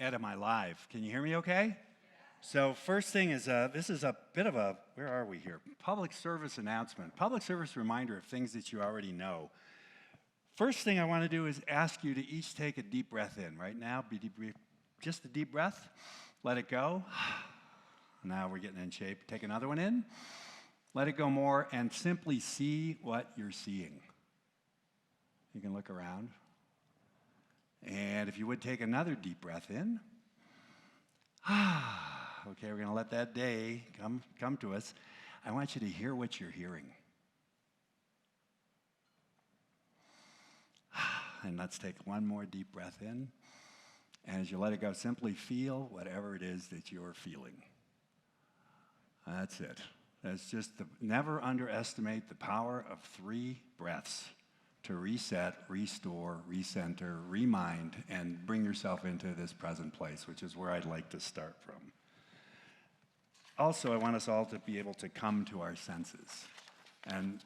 Ed, am I live? Can you hear me okay? So first thing is, this is a bit of a, where are we here? Public service announcement. Public service reminder of things that you already know. First thing I want to do is ask you to each take a deep breath in. Right now, just a deep breath. Let it go. Now we're getting in shape. Take another one in. Let it go more and simply see what you're seeing. You can look around. And if you would take another deep breath in. Okay, we're going to let that day come to us. I want you to hear what you're hearing. And let's take one more deep breath in. And as you let it go, simply feel whatever it is that you're feeling. That's it. That's just never underestimate the power of 3 breaths to reset, restore, recenter, remind, and bring yourself into this present place, which is where I'd like to start from. Also, I want us all to be able to come to our senses. And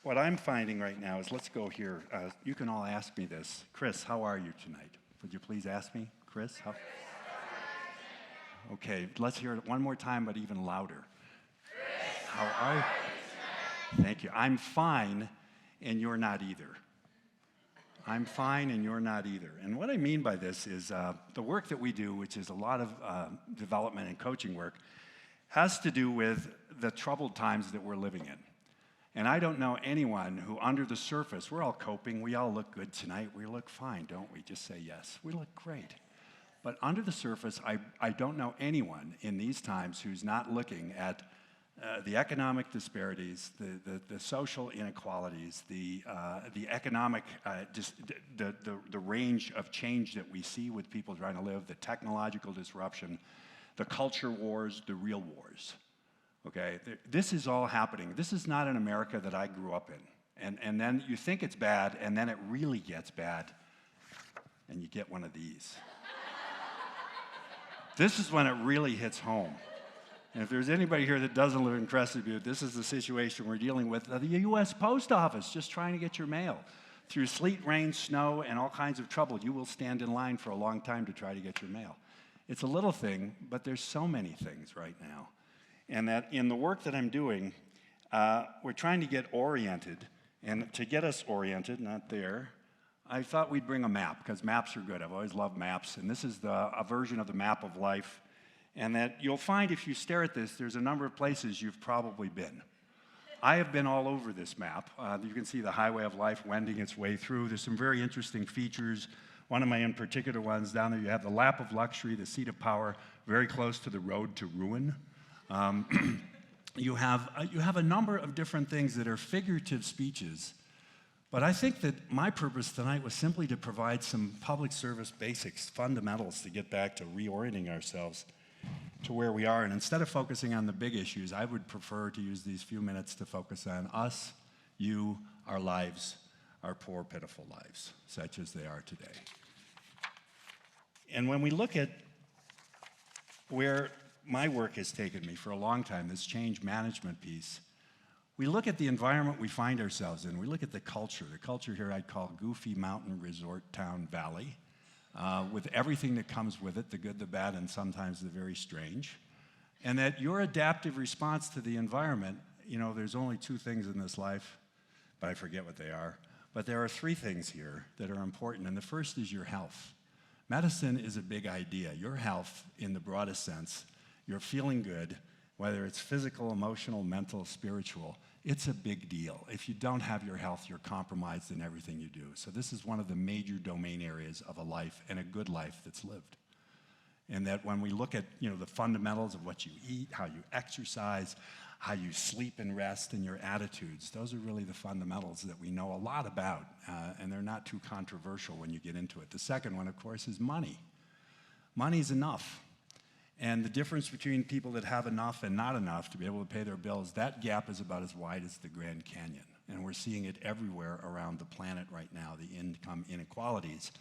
what I'm finding right now is, let's go here. You can all ask me this. Chris, how are you tonight? Would you please ask me? Chris, how? Okay, let's hear it one more time, but even louder. Chris, how are you tonight? Thank you. I'm fine, and you're not either. I'm fine, and you're not either. And what I mean by this is the work that we do, which is a lot of development and coaching work, has to do with the troubled times that we're living in. And I don't know anyone who, under the surface, we're all coping, we all look good tonight, we look fine, don't we? Just say yes. We look great. But under the surface, I don't know anyone in these times who's not looking at the economic disparities, the social inequalities, the economic, the range of change that we see with people trying to live, the technological disruption, the culture wars, the real wars. Okay, this is all happening. This is not an America that I grew up in. And then you think it's bad, and then it really gets bad, and you get one of these. This is when it really hits home. And if there's anybody here that doesn't live in Crescent Butte, this is the situation we're dealing with. The U.S. Post Office, just trying to get your mail. Through sleet, rain, snow, and all kinds of trouble, you will stand in line for a long time to try to get your mail. It's a little thing, but there's so many things right now. And that in the work that I'm doing, we're trying to get oriented. And to get us oriented, not there, I thought we'd bring a map, because maps are good. I've always loved maps. And this is a version of the map of life. And that you'll find if you stare at this, there's a number of places you've probably been. I have been all over this map. You can see the highway of life wending its way through. There's some very interesting features. One of my in particular ones down there, you have the lap of luxury, the seat of power, very close to the road to ruin. You have a number of different things that are figurative speeches. But I think that my purpose tonight was simply to provide some public service basics, fundamentals, to get back to reorienting ourselves to where we are. And instead of focusing on the big issues, I would prefer to use these few minutes to focus on us, you, our lives, our poor, pitiful lives, such as they are today. And when we look at where my work has taken me for a long time, this change management piece, we look at the environment we find ourselves in. We look at the culture. The culture here I'd call goofy mountain resort town valley, with everything that comes with it, the good, the bad, and sometimes the very strange. And that your adaptive response to the environment, you know, there's only 2 things in this life, but I forget what they are. But there are 3 things here that are important, and the first is your health. Medicine is a big idea. Your health, in the broadest sense, you're feeling good, whether it's physical, emotional, mental, spiritual, it's a big deal. If you don't have your health, you're compromised in everything you do. So this is one of the major domain areas of a life, and a good life that's lived. And that when we look at, you know, the fundamentals of what you eat, how you exercise, how you sleep and rest, and your attitudes, those are really the fundamentals that we know a lot about, and they're not too controversial when you get into it. The second one, of course, is money. Money's enough. And the difference between people that have enough and not enough to be able to pay their bills, that gap is about as wide as the Grand Canyon. And we're seeing it everywhere around the planet right now, the income inequalities.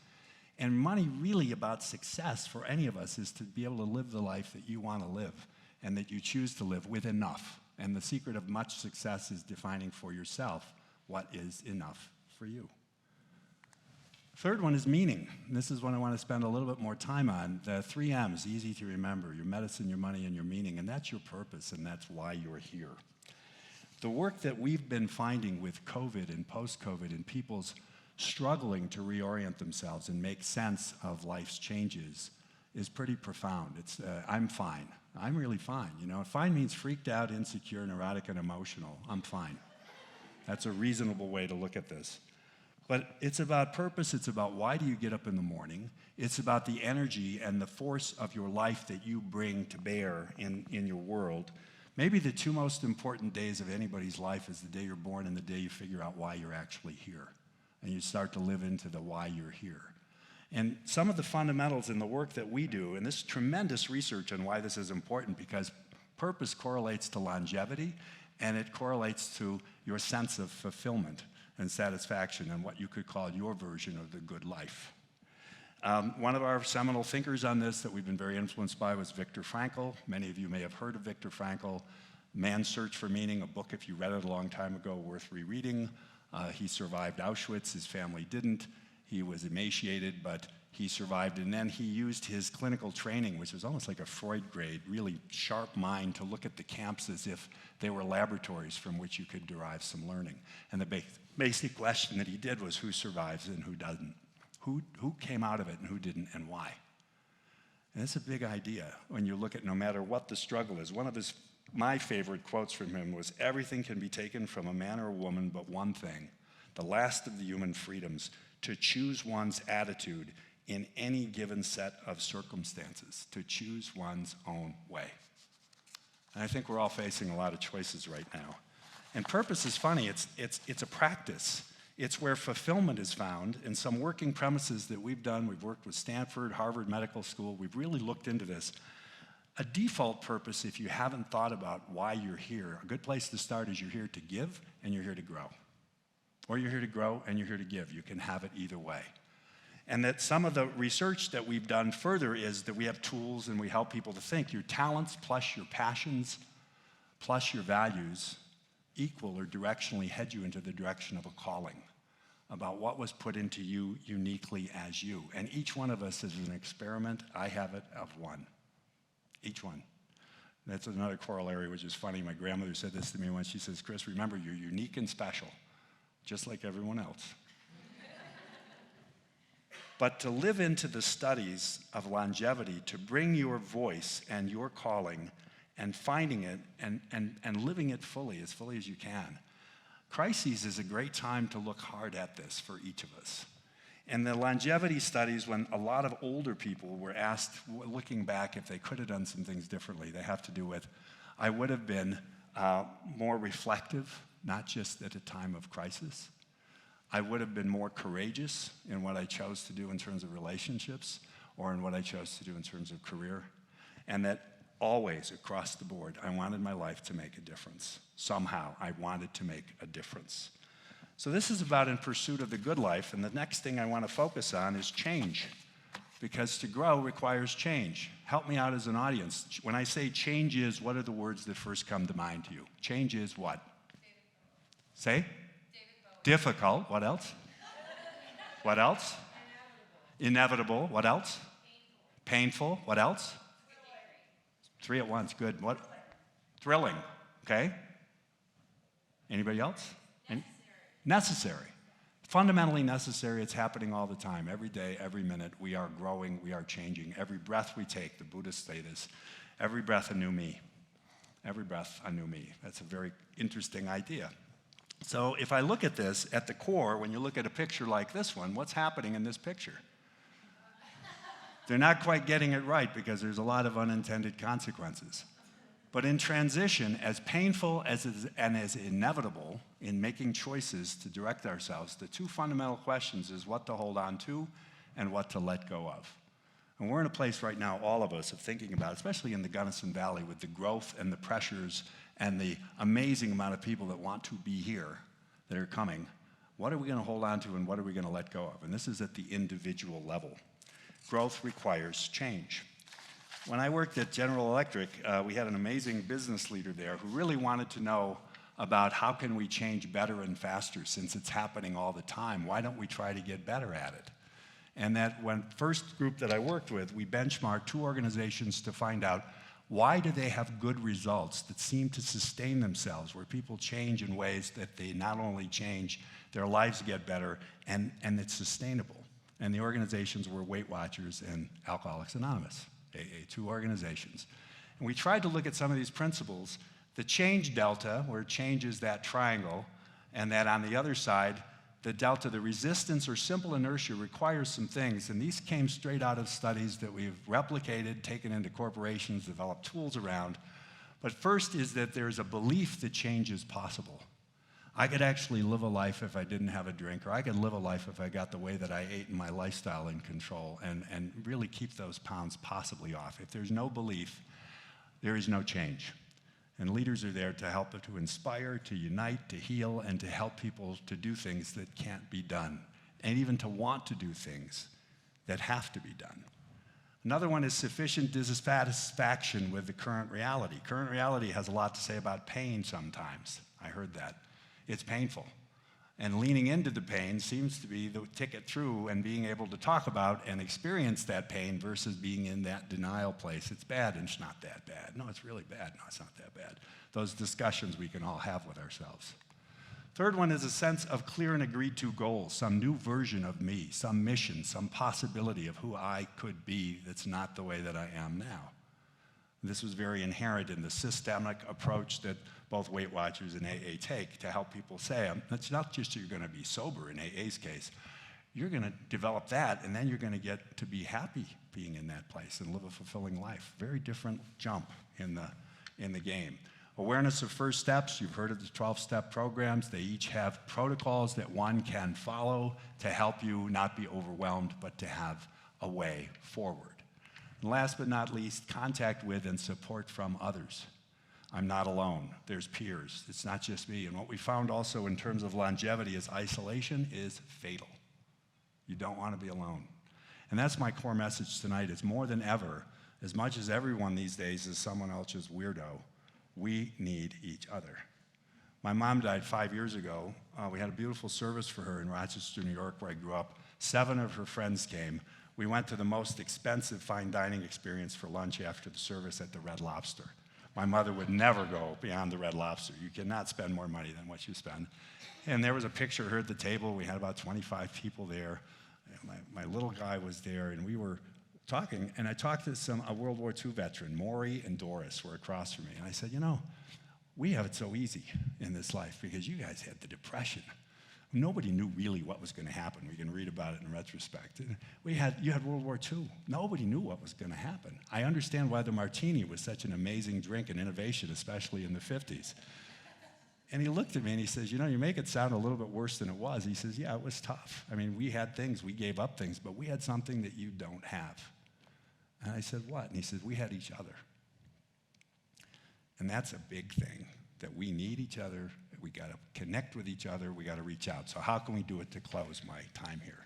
And money really about success for any of us is to be able to live the life that you want to live and that you choose to live with enough. And the secret of much success is defining for yourself what is enough for you. Third one is meaning. And this is one I want to spend a little bit more time on. The 3 M's, easy to remember: your medicine, your money, and your meaning. And that's your purpose, and that's why you're here. The work that we've been finding with COVID and post-COVID and people's struggling to reorient themselves and make sense of life's changes is pretty profound. I'm fine. I'm really fine. You know, fine means freaked out, insecure, neurotic, and emotional. I'm fine. That's a reasonable way to look at this. But it's about purpose. It's about why do you get up in the morning. It's about the energy and the force of your life that you bring to bear in your world. Maybe the 2 most important days of anybody's life is the day you're born and the day you figure out why you're actually here. And you start to live into the why you're here. And some of the fundamentals in the work that we do, and this tremendous research on why this is important, because purpose correlates to longevity, and it correlates to your sense of fulfillment and satisfaction and what you could call your version of the good life. One of our seminal thinkers on this that we've been very influenced by was Viktor Frankl. Many of you may have heard of Viktor Frankl. Man's Search for Meaning, a book, if you read it a long time ago, worth rereading. He survived Auschwitz. His family didn't. He was emaciated, but he survived. And then he used his clinical training, which was almost like a Freud grade, really sharp mind, to look at the camps as if they were laboratories from which you could derive some learning. And the basic question that he did was who survives and who doesn't. Who came out of it and who didn't, and why? And it's a big idea when you look at no matter what the struggle is. One of my favorite quotes from him was, "Everything can be taken from a man or a woman but one thing, the last of the human freedoms, to choose one's attitude in any given set of circumstances, to choose one's own way." And I think we're all facing a lot of choices right now. And purpose is funny. It's a practice. It's where fulfillment is found. In some working premises that we've done, we've worked with Stanford, Harvard Medical School, we've really looked into this. A default purpose, if you haven't thought about why you're here, a good place to start is you're here to give and you're here to grow. Or you're here to grow and you're here to give. You can have it either way. And that some of the research that we've done further is that we have tools and we help people to think your talents plus your passions plus your values equal or directionally head you into the direction of a calling about what was put into you uniquely as you. And each one of us is an experiment. I have it of one. Each one. That's another corollary, which is funny. My grandmother said this to me once. She says, "Chris, remember, you're unique and special, just like everyone else." But to live into the studies of longevity, to bring your voice and your calling and finding it and living it fully as you can. Crises is a great time to look hard at this for each of us. And the longevity studies, when a lot of older people were asked, looking back, if they could have done some things differently, they have to do with, I would have been more reflective, not just at a time of crisis. I would have been more courageous in what I chose to do in terms of relationships or in what I chose to do in terms of career. And that always, across the board, I wanted my life to make a difference. Somehow, I wanted to make a difference. So this is about in pursuit of the good life, and the next thing I want to focus on is change, because to grow requires change. Help me out as an audience. When I say change is, what are the words that first come to mind to you? Change is what? Say? Difficult. What else? What else? Inevitable. What else? Painful. What else? 3 at once. Good. What? Thrilling. Okay. Anybody else? Necessary. Fundamentally necessary. It's happening all the time. Every day, every minute, we are growing, we are changing. Every breath we take, the Buddhists say this, every breath a new me. Every breath a new me. That's a very interesting idea. So if I look at this, at the core, when you look at a picture like this one, what's happening in this picture? They're not quite getting it right because there's a lot of unintended consequences. But in transition, as painful and as inevitable in making choices to direct ourselves, the 2 fundamental questions is what to hold on to and what to let go of. And we're in a place right now, all of us, of thinking about, especially in the Gunnison Valley, with the growth and the pressures and the amazing amount of people that want to be here, that are coming. What are we going to hold on to and what are we going to let go of? And this is at the individual level. Growth requires change. When I worked at General Electric, we had an amazing business leader there who really wanted to know about how can we change better and faster since it's happening all the time. Why don't we try to get better at it? And that when first group that I worked with, we benchmarked 2 organizations to find out why do they have good results that seem to sustain themselves, where people change in ways that they not only change, their lives get better, and it's sustainable. And the organizations were Weight Watchers and Alcoholics Anonymous, AA, 2 organizations. And we tried to look at some of these principles. The change delta, where change is that triangle, and that on the other side, the delta, the resistance or simple inertia requires some things, and these came straight out of studies that we've replicated, taken into corporations, developed tools around. But first is that there's a belief that change is possible. I could actually live a life if I didn't have a drink, or I could live a life if I got the way that I ate and my lifestyle in control, and really keep those pounds possibly off. If there's no belief, there is no change. And leaders are there to help, to inspire, to unite, to heal, and to help people to do things that can't be done, and even to want to do things that have to be done. Another one is sufficient dissatisfaction with the current reality. Current reality has a lot to say about pain sometimes. I heard that. It's painful. And leaning into the pain seems to be the ticket through, and being able to talk about and experience that pain versus being in that denial place. It's bad and it's not that bad. No, it's really bad. No, it's not that bad. Those discussions we can all have with ourselves. Third one is a sense of clear and agreed to goals, some new version of me, some mission, some possibility of who I could be that's not the way that I am now. This was very inherent in the systemic approach that both Weight Watchers and AA take to help people say, it's not just you're going to be sober in AA's case. You're going to develop that, and then you're going to get to be happy being in that place and live a fulfilling life. Very different jump in the game. Awareness of first steps. You've heard of the 12-step programs. They each have protocols that one can follow to help you not be overwhelmed, but to have a way forward. And last but not least, contact with and support from others. I'm not alone. There's peers. It's not just me. And what we found also in terms of longevity is isolation is fatal. You don't want to be alone. And that's my core message tonight, is more than ever, as much as everyone these days is someone else's weirdo, we need each other. My mom died 5 years ago. We had a beautiful service for her in Rochester, New York, where I grew up. 7 of her friends came. We went to the most expensive fine dining experience for lunch after the service at the Red Lobster. My mother would never go beyond the Red Lobster. You cannot spend more money than what you spend. And there was a picture of her at the table. We had about 25 people there. My little guy was there, and we were talking, and I talked to a World War II veteran. Maury and Doris were across from me, and I said, you know, we have it so easy in this life because you guys had the Depression. Nobody knew really what was going to happen. We can read about it in retrospect. You had World War II. Nobody knew what was going to happen. I understand why the martini was such an amazing drink and innovation, especially in the 50s. And he looked at me and he says, you know, you make it sound a little bit worse than it was. He says, yeah, it was tough. I mean, we had things, we gave up things, but we had something that you don't have. And I said, what? And he said, we had each other. And that's a big thing, that we need each other. We got to connect with each other. We got to reach out. So how can we do it to close my time here?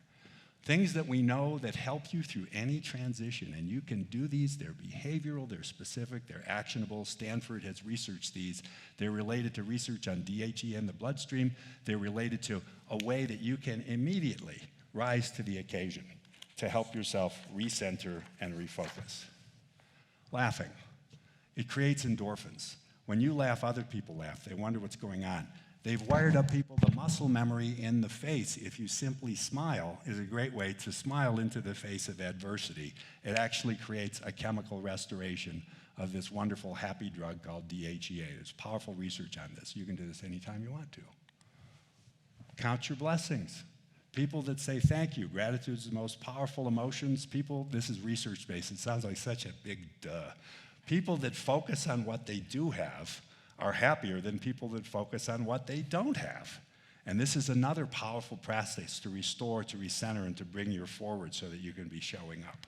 Things that we know that help you through any transition, and you can do these. They're behavioral, they're specific, they're actionable. Stanford has researched these. They're related to research on DHEA in the bloodstream. They're related to a way that you can immediately rise to the occasion to help yourself recenter and refocus. Laughing. It creates endorphins. When you laugh, other people laugh. They wonder what's going on. They've wired up people. The muscle memory in the face, if you simply smile, is a great way to smile into the face of adversity. It actually creates a chemical restoration of this wonderful happy drug called DHEA. There's powerful research on this. You can do this anytime you want to. Count your blessings. People that say thank you. Gratitude is the most powerful emotions. People, this is research-based. It sounds like such a big duh. People that focus on what they do have are happier than people that focus on what they don't have. And this is another powerful process to restore, to recenter, and to bring you forward so that you can be showing up.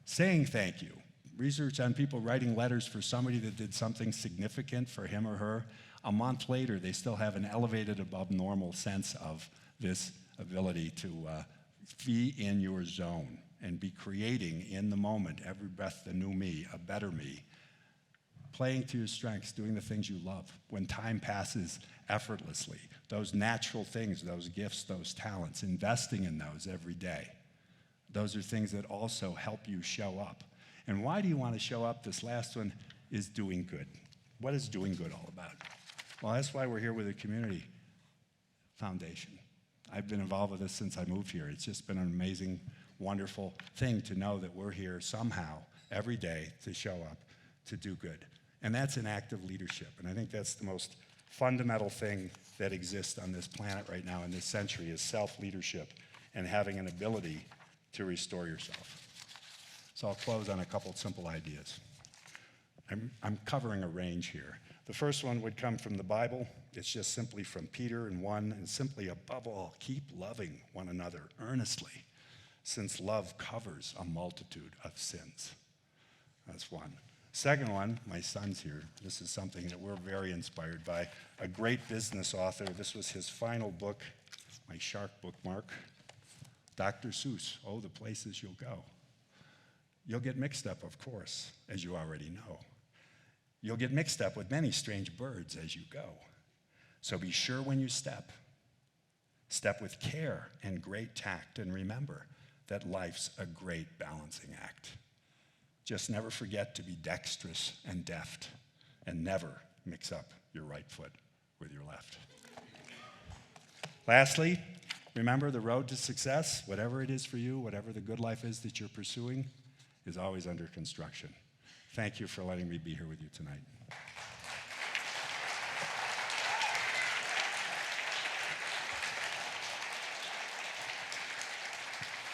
Saying thank you. Research on people writing letters for somebody that did something significant for him or her. A month later, they still have an elevated above normal sense of this ability to be in your zone and be creating in the moment, every breath the new me, a better me. Playing to your strengths, doing the things you love. When time passes effortlessly, those natural things, those gifts, those talents, investing in those every day. Those are things that also help you show up. And why do you want to show up? This last one is doing good. What is doing good all about? Well, that's why we're here with the Community Foundation. I've been involved with this since I moved here. It's just been an amazing, wonderful thing to know that we're here somehow every day to show up, to do good. And that's an act of leadership. And I think that's the most fundamental thing that exists on this planet right now in this century is self-leadership and having an ability to restore yourself. So I'll close on a couple simple ideas. I'm covering a range here. The first one would come from the Bible. It's just simply from Peter and 1, and simply above all, keep loving one another earnestly, since love covers a multitude of sins. That's one. Second one, my son's here. This is something that we're very inspired by. A great business author. This was his final book, my shark bookmark. Dr. Seuss, Oh, the Places You'll Go. You'll get mixed up, of course, as you already know. You'll get mixed up with many strange birds as you go. So be sure when you step with care and great tact, and remember that life's a great balancing act. Just never forget to be dexterous and deft, and never mix up your right foot with your left. Lastly, remember the road to success, whatever it is for you, whatever the good life is that you're pursuing, is always under construction. Thank you for letting me be here with you tonight.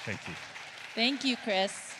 Thank you. Thank you, Chris.